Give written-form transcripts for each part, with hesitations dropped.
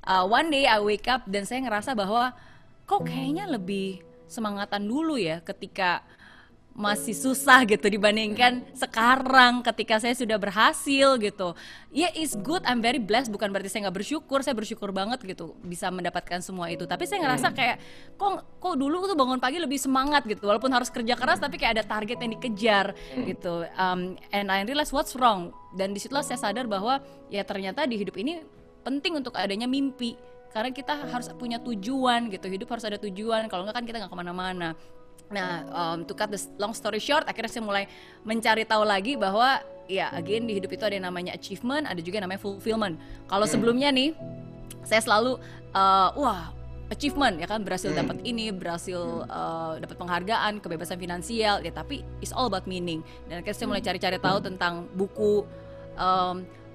one day I wake up dan saya ngerasa bahwa kok kayaknya lebih semangatan dulu ya ketika masih susah gitu dibandingkan sekarang ketika saya sudah berhasil gitu. Ya, it's good, I'm very blessed, bukan berarti saya nggak bersyukur, saya bersyukur banget gitu bisa mendapatkan semua itu. Tapi saya ngerasa kayak kok dulu tuh bangun pagi lebih semangat gitu, walaupun harus kerja keras tapi kayak ada target yang dikejar gitu. And I realize what's wrong. Dan disitulah saya sadar bahwa ya ternyata di hidup ini penting untuk adanya mimpi. Karena kita harus punya tujuan gitu, hidup harus ada tujuan, kalau nggak kan kita nggak kemana-mana. Nah, to cut the long story short, akhirnya saya mulai mencari tahu lagi bahwa ya again di hidup itu ada yang namanya achievement, ada juga yang namanya fulfillment. Kalau sebelumnya nih, saya selalu achievement ya kan, berhasil dapat ini, berhasil dapat penghargaan, kebebasan finansial ya, tapi it's all about meaning. Dan akhirnya saya mulai cari-cari tahu tentang buku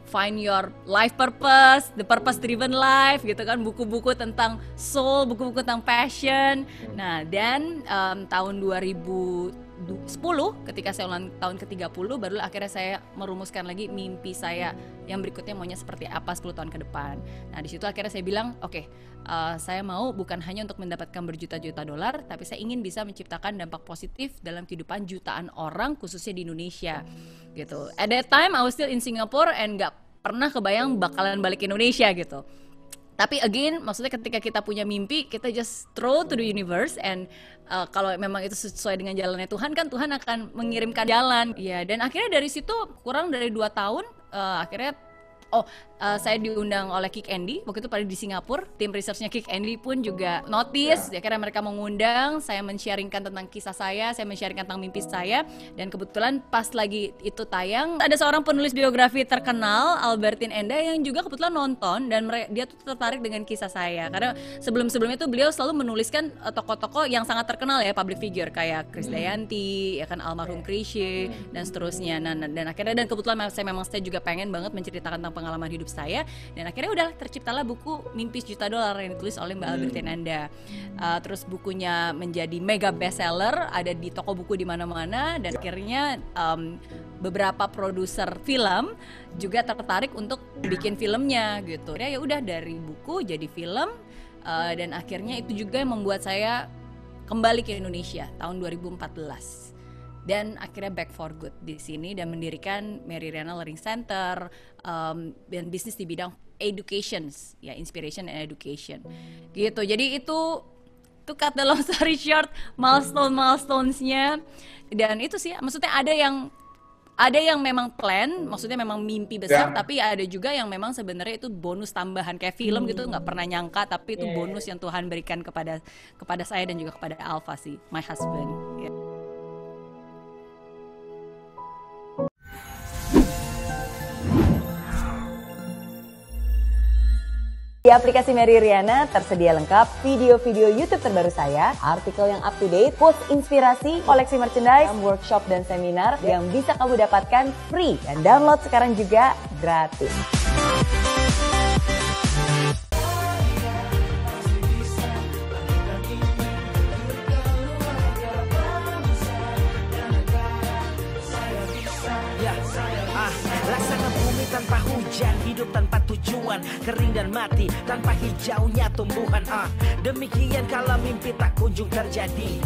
Find Your Life Purpose, The Purpose Driven Life gitu kan, buku-buku tentang soul, buku-buku tentang passion. Nah, dan tahun 2010 ketika saya ulang tahun ke-30 baru akhirnya saya merumuskan lagi mimpi saya yang berikutnya maunya seperti apa 10 tahun ke depan. Nah, di situ akhirnya saya bilang, oke, saya mau bukan hanya untuk mendapatkan berjuta-juta dolar, tapi saya ingin bisa menciptakan dampak positif dalam kehidupan jutaan orang khususnya di Indonesia gitu. At that time I was still in Singapore and gak pernah kebayang bakalan balik ke Indonesia gitu. Tapi again, maksudnya ketika kita punya mimpi, kita just throw to the universe and kalau memang itu sesuai dengan jalannya Tuhan, kan Tuhan akan mengirimkan jalan. Ya, dan akhirnya dari situ kurang dari 2 tahun akhirnya saya diundang oleh Kick Andy waktu itu pada di Singapura. Tim researchnya Kick Andy pun juga notice ya, karena mereka mengundang saya men-sharingkan tentang kisah saya men-sharingkan tentang mimpi saya. Dan kebetulan pas lagi itu tayang, ada seorang penulis biografi terkenal, Albertine Enda, yang juga kebetulan nonton dan dia tuh tertarik dengan kisah saya. Karena sebelum-sebelumnya tuh beliau selalu menuliskan tokoh-tokoh yang sangat terkenal ya, public figure kayak Krisdayanti, ya kan, almarhum Krisye dan seterusnya. Nah, dan akhirnya kebetulan saya juga pengen banget menceritakan tentang pengalaman hidup saya, dan akhirnya udah terciptalah buku Mimpi Sejuta Dolar yang ditulis oleh Mbak Albertine Anda. Terus bukunya menjadi mega bestseller, ada di toko buku di mana-mana, dan akhirnya beberapa produser film juga tertarik untuk bikin filmnya gitu. Ya udah, dari buku jadi film, dan akhirnya itu juga yang membuat saya kembali ke Indonesia tahun 2014. Dan akhirnya back for good di sini dan mendirikan Mary Riana Learning Center, dan bisnis di bidang education, ya, inspiration and education gitu. Jadi itu to cut the long story short, milestones-nya. Dan itu sih, maksudnya ada yang memang plan, maksudnya memang mimpi besar, tapi ada juga yang memang sebenarnya itu bonus tambahan kayak film gitu, nggak pernah nyangka, tapi itu bonus yang Tuhan berikan kepada saya dan juga kepada Alfa sih, my husband. Yeah. Di aplikasi Mary Riana tersedia lengkap video-video YouTube terbaru saya, artikel yang up to date, quotes inspirasi, koleksi merchandise, workshop dan seminar yang bisa kamu dapatkan free dan download sekarang juga gratis. Laksana bumi tanpa hujan, hidup tanpa tujuan, kering dan mati tanpa hijaunya tumbuhan. Demikian kalau mimpi tak kunjung terjadi.